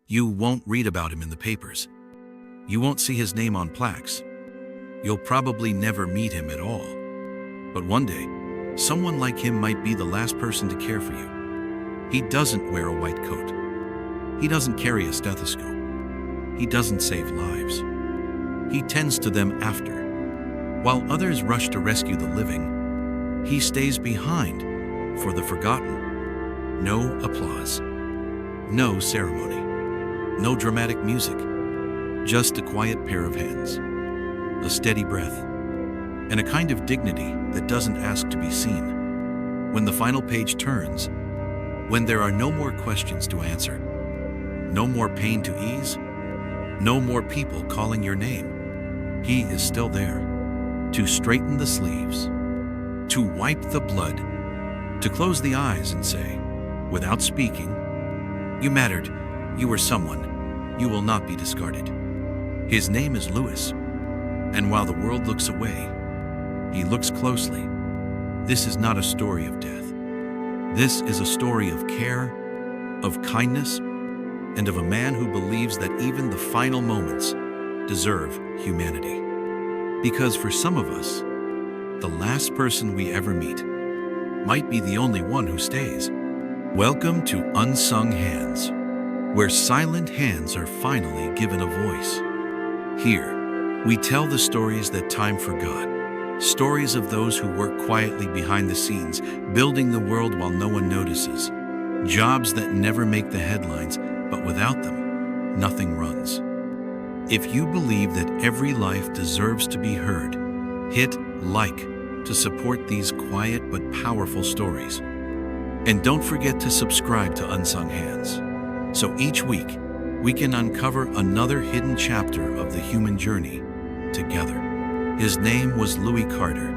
You won't read about him in the papers. You won't see his name on plaques. You'll probably never meet him at all. But one day, someone like him might be the last person to care for you. He doesn't wear a white coat. He doesn't carry a stethoscope. He doesn't save lives. He tends to them after. While others rush to rescue the living, he stays behind for the forgotten. No applause. No ceremony. No dramatic music. Just a quiet pair of hands. A steady breath. And a kind of dignity that doesn't ask to be seen. When the final page turns, when there are no more questions to answer, no more pain to ease, no more people calling your name, he is still there to straighten the sleeves, to wipe the blood, to close the eyes and say, without speaking, "You mattered, you were someone, you will not be discarded." His name is Louis, and while the world looks away, he looks closely. This is not a story of death. This is a story of care, of kindness, and of a man who believes that even the final moments deserve humanity. Because for some of us, the last person we ever meet might be the only one who stays. Welcome to Unsung Hands, where silent hands are finally given a voice. Here, we tell the stories that time forgot, stories of those who work quietly behind the scenes, building the world while no one notices, jobs that never make the headlines, but without them, nothing runs. If you believe that every life deserves to be heard, hit like to support these quiet but powerful stories. And don't forget to subscribe to Unsung Hands, so each week we can uncover another hidden chapter of the human journey together. His name was Louie Carter,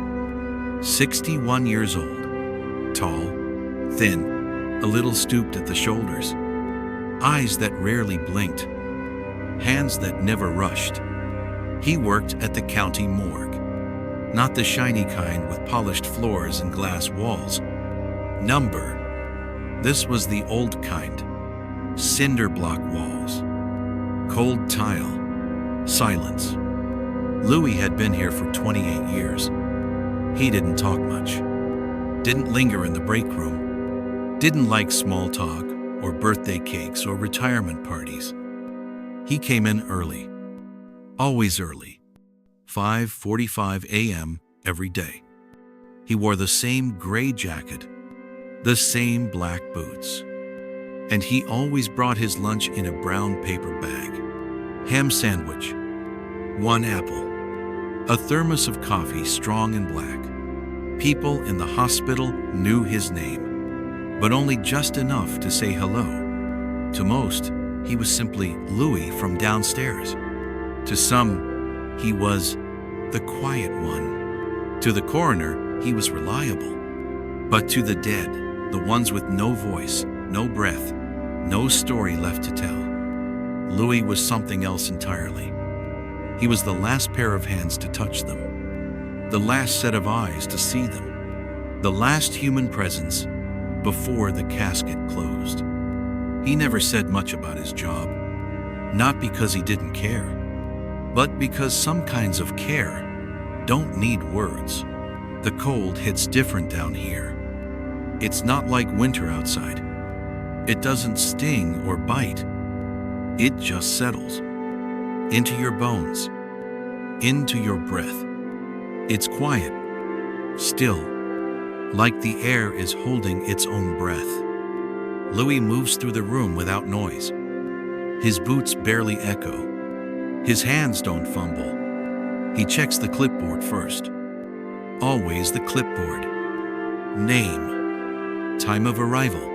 61 years old, tall, thin, a little stooped at the shoulders, eyes that rarely blinked, hands that never rushed. He worked at the county morgue, not the shiny kind with polished floors and glass walls. Number. This was the old kind. Cinder block walls, cold tile, silence. Louie had been here for 28 years. He didn't talk much, didn't linger in the break room, didn't like small talk or birthday cakes or retirement parties. He came in early, always early, 5:45 a.m. every day. He wore the same gray jacket, the same black boots, and he always brought his lunch in a brown paper bag. Ham sandwich, 1 apple, a thermos of coffee strong and black. People in the hospital knew his name, but only just enough to say hello. To most, he was simply Louie from downstairs. To some, he was the quiet one. To the coroner, he was reliable. But to the dead, the ones with no voice, no breath, no story left to tell, Louie was something else entirely. He was the last pair of hands to touch them, the last set of eyes to see them, the last human presence before the casket closed. He never said much about his job, not because he didn't care, but because some kinds of care don't need words. The cold hits different down here. It's not like winter outside. It doesn't sting or bite. It just settles into your bones, into your breath. It's quiet, still, like the air is holding its own breath. Louie moves through the room without noise. His boots barely echo. His hands don't fumble. He checks the clipboard first. Always the clipboard. Name, time of arrival,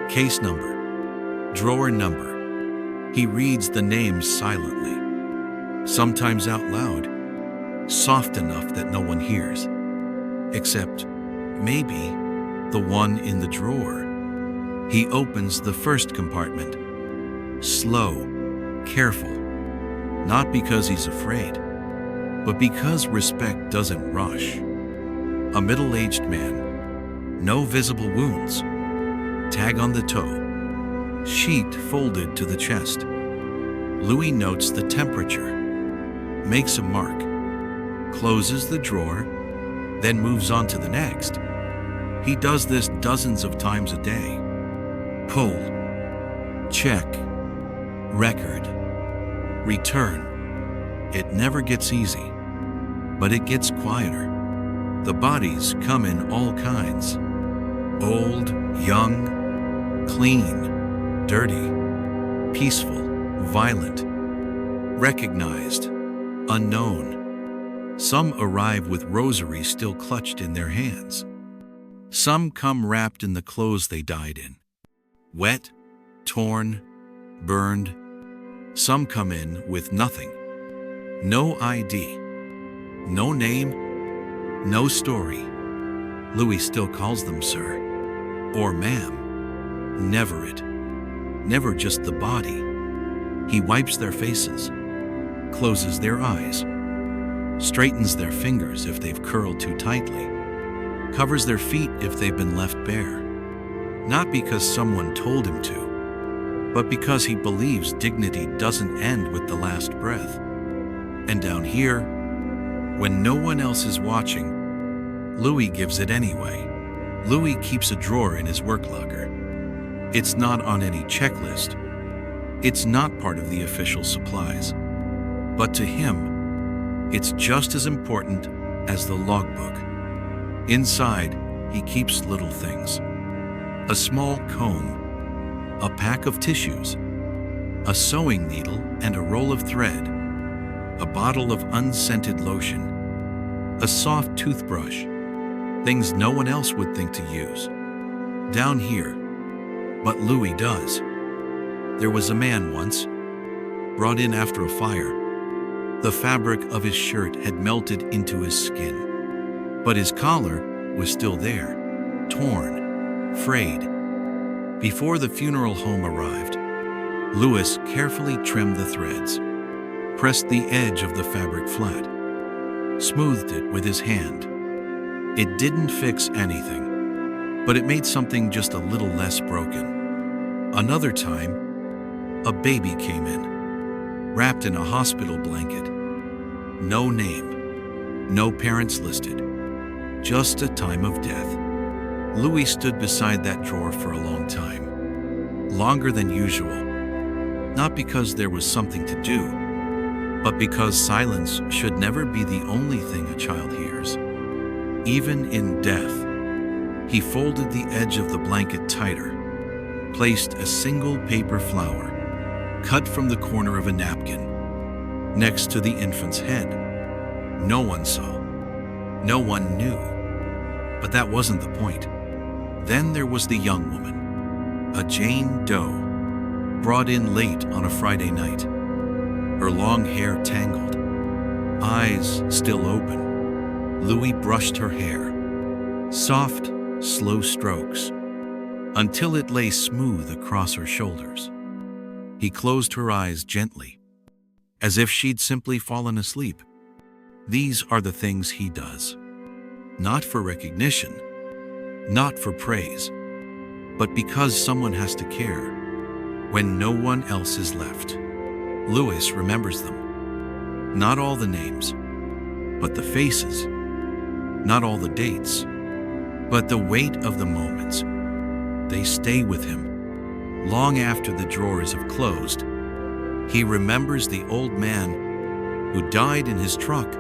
case number, drawer number. He reads the names silently, sometimes out loud, soft enough that no one hears, except maybe the one in the drawer. He opens the first compartment, slow, careful, not because he's afraid, but because respect doesn't rush. A middle-aged man, no visible wounds, tag on the toe, sheet folded to the chest. Louie notes the temperature, makes a mark, closes the drawer, then moves on to the next. He does this dozens of times a day. Pull, check, record, return. It never gets easy, but it gets quieter. The bodies come in all kinds. Old, young, clean, dirty, peaceful, violent, recognized, unknown. Some arrive with rosaries still clutched in their hands. Some come wrapped in the clothes they died in, wet, torn, burned. Some come in with nothing. No ID, no name, no story. Louie still calls them sir or ma'am. Never it. Never just the body. He wipes their faces, closes their eyes, straightens their fingers if they've curled too tightly, covers their feet if they've been left bare. Not because someone told him to, but because he believes dignity doesn't end with the last breath. And down here, when no one else is watching, Louie gives it anyway. Louie keeps a drawer in his work locker. It's not on any checklist. It's not part of the official supplies. But to him, it's just as important as the logbook. Inside, he keeps little things. A small comb, a pack of tissues, a sewing needle and a roll of thread, a bottle of unscented lotion, a soft toothbrush, things no one else would think to use. Down here, but Louie does. There was a man once, brought in after a fire. The fabric of his shirt had melted into his skin, but his collar was still there, torn, frayed. Before the funeral home arrived, Louis carefully trimmed the threads, pressed the edge of the fabric flat, smoothed it with his hand. It didn't fix anything, but it made something just a little less broken. Another time, a baby came in, wrapped in a hospital blanket. No name, no parents listed, just a time of death. Louie stood beside that drawer for a long time, longer than usual, not because there was something to do, but because silence should never be the only thing a child hears. Even in death, he folded the edge of the blanket tighter, placed a single paper flower, cut from the corner of a napkin, next to the infant's head. No one saw, no one knew, but that wasn't the point. Then there was the young woman, a Jane Doe, brought in late on a Friday night, her long hair tangled, eyes still open. Louie brushed her hair, soft, slow strokes, until it lay smooth across her shoulders. He closed her eyes gently, as if she'd simply fallen asleep. These are the things he does, not for recognition, not for praise, but because someone has to care when no one else is left. Louis remembers them. Not all the names, but the faces. Not all the dates, but the weight of the moments. They stay with him. Long after the drawers have closed, he remembers the old man who died in his truck,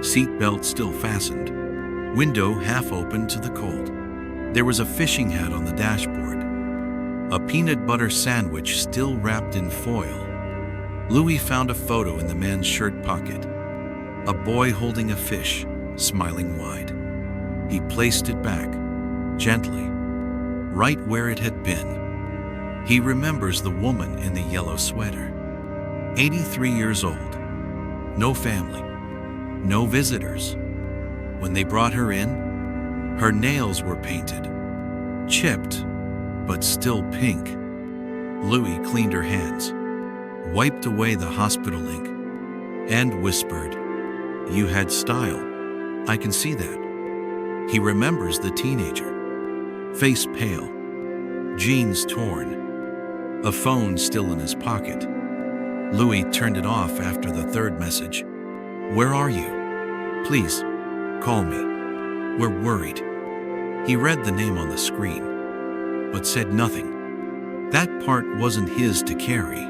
seatbelt still fastened, window half open to the cold. There was a fishing hat on the dashboard, a peanut butter sandwich still wrapped in foil. Louie found a photo in the man's shirt pocket, a boy holding a fish, smiling wide. He placed it back, gently, right where it had been. He remembers the woman in the yellow sweater, 83 years old, no family, no visitors. When they brought her in, her nails were painted, chipped, but still pink. Louie cleaned her hands, wiped away the hospital ink, and whispered, "You had style. I can see that." He remembers the teenager, face pale, jeans torn, a phone still in his pocket. Louie turned it off after the third message. "Where are you? Please, call me. We're worried." He read the name on the screen, but said nothing. That part wasn't his to carry.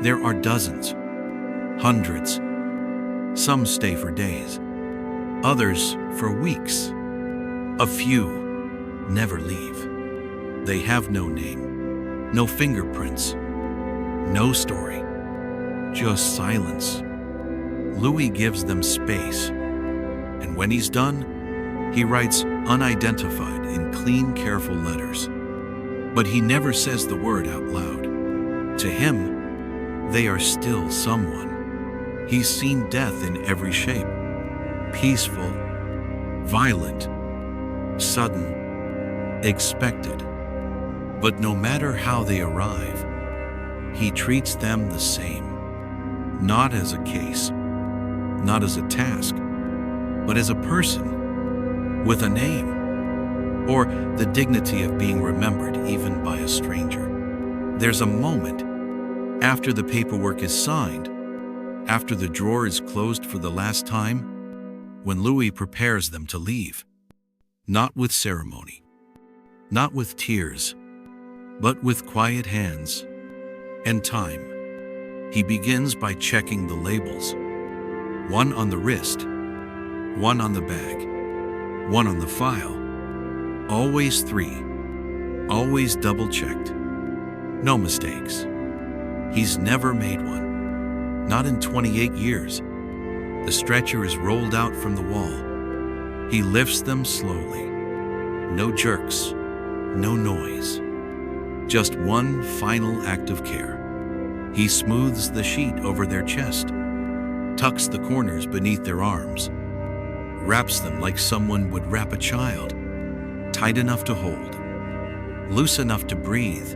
There are dozens, hundreds. Some stay for days, others for weeks. A few never leave. They have no name, no fingerprints, no story, just silence. Louie gives them space, and when he's done, he writes unidentified in clean, careful letters. But he never says the word out loud. To him, they are still someone. He's seen death in every shape: peaceful, violent, sudden, expected. But no matter how they arrive, he treats them the same. Not as a case, not as a task, but as a person with a name, or the dignity of being remembered even by a stranger. There's a moment after the paperwork is signed, after the drawer is closed for the last time, when Louie prepares them to leave. Not with ceremony, not with tears, but with quiet hands and time. He begins by checking the labels. One on the wrist, one on the bag, one on the file. Always three, always double-checked. No mistakes. He's never made one, not in 28 years. The stretcher is rolled out from the wall. He lifts them slowly. No jerks, no noise. Just one final act of care. He smooths the sheet over their chest, tucks the corners beneath their arms, wraps them like someone would wrap a child, tight enough to hold, loose enough to breathe,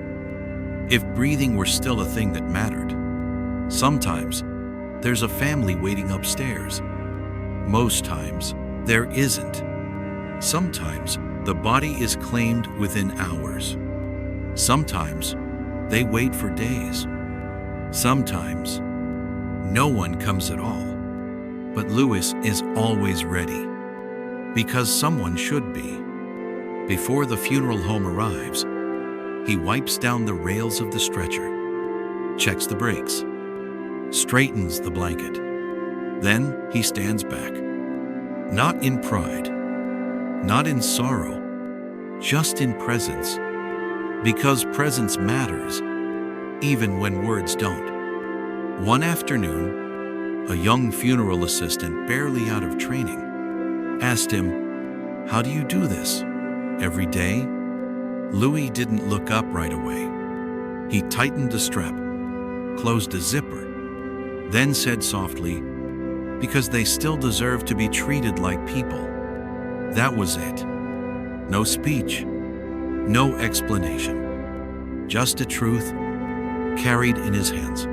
if breathing were still a thing that mattered. Sometimes there's a family waiting upstairs. Most times there isn't. Sometimes the body is claimed within hours. Sometimes they wait for days. Sometimes no one comes at all. But Louie is always ready, because someone should be. Before the funeral home arrives, he wipes down the rails of the stretcher, checks the brakes, straightens the blanket. Then he stands back, not in pride, not in sorrow, just in presence, because presence matters, even when words don't. One afternoon, a young funeral assistant barely out of training asked him, "How do you do this? Every day?" Louie didn't look up right away. He tightened a strap, closed a zipper, then said softly, "Because they still deserve to be treated like people." That was it. No speech, no explanation. Just a truth carried in his hands.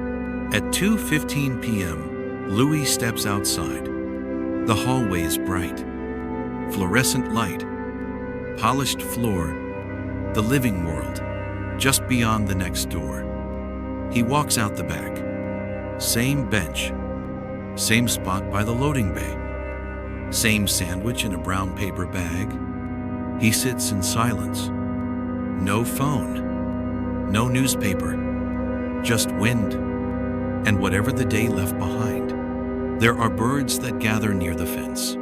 At 2:15 p.m., Louie steps outside. The hallway is bright. Fluorescent light, polished floor, the living world, just beyond the next door. He walks out the back. Same bench, same spot by the loading bay, same sandwich in a brown paper bag. He sits in silence. No phone, no newspaper, just wind, and whatever the day left behind. There are birds that gather near the fence.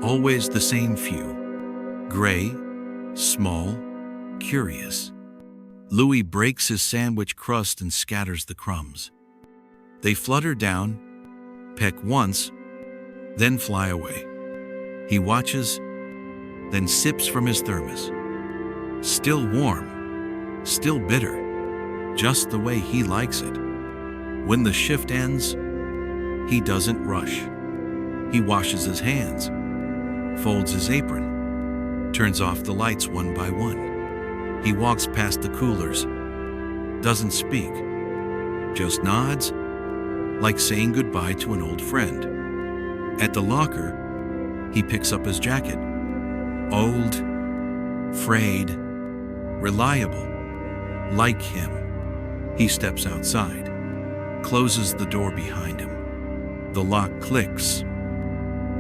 Always the same few. Gray, small, curious. Louie breaks his sandwich crust and scatters the crumbs. They flutter down, peck once, then fly away. He watches, then sips from his thermos. Still warm, still bitter, just the way he likes it. When the shift ends, he doesn't rush. He washes his hands, folds his apron, turns off the lights one by one. He walks past the coolers, doesn't speak, just nods, like saying goodbye to an old friend. At the locker, he picks up his jacket. Old, frayed, reliable, like him. He steps outside, closes the door behind him. The lock clicks,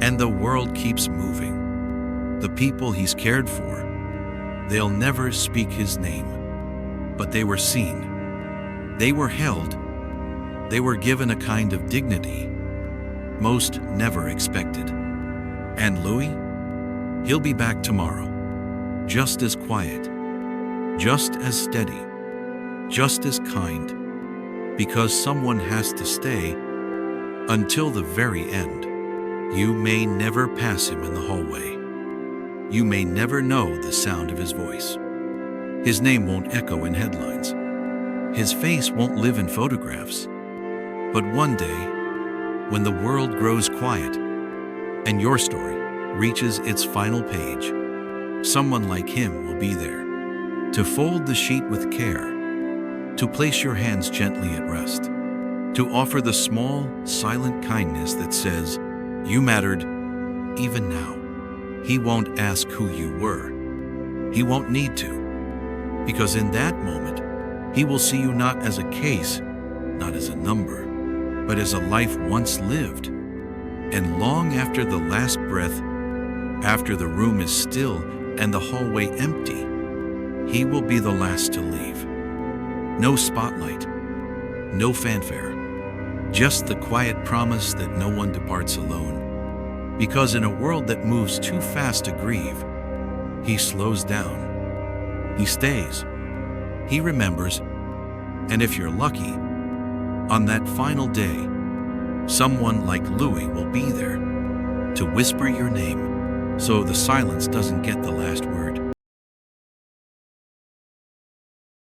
and the world keeps moving. The people he's cared for, they'll never speak his name, but they were seen. They were held. They were given a kind of dignity most never expected. And Louie? He'll be back tomorrow, just as quiet, just as steady, just as kind, because someone has to stay until the very end. You may never pass him in the hallway. You may never know the sound of his voice. His name won't echo in headlines. His face won't live in photographs. But one day, when the world grows quiet and your story reaches its final page, someone like him will be there to fold the sheet with care, to place your hands gently at rest, to offer the small, silent kindness that says, "You mattered, even now." He won't ask who you were. He won't need to, because in that moment, he will see you not as a case, not as a number, but as a life once lived. And long after the last breath, after the room is still and the hallway empty, he will be the last to leave. No spotlight, no fanfare, just the quiet promise that no one departs alone. Because in a world that moves too fast to grieve, he slows down, he stays, he remembers, and if you're lucky, on that final day, someone like Louie will be there to whisper your name so the silence doesn't get the last word.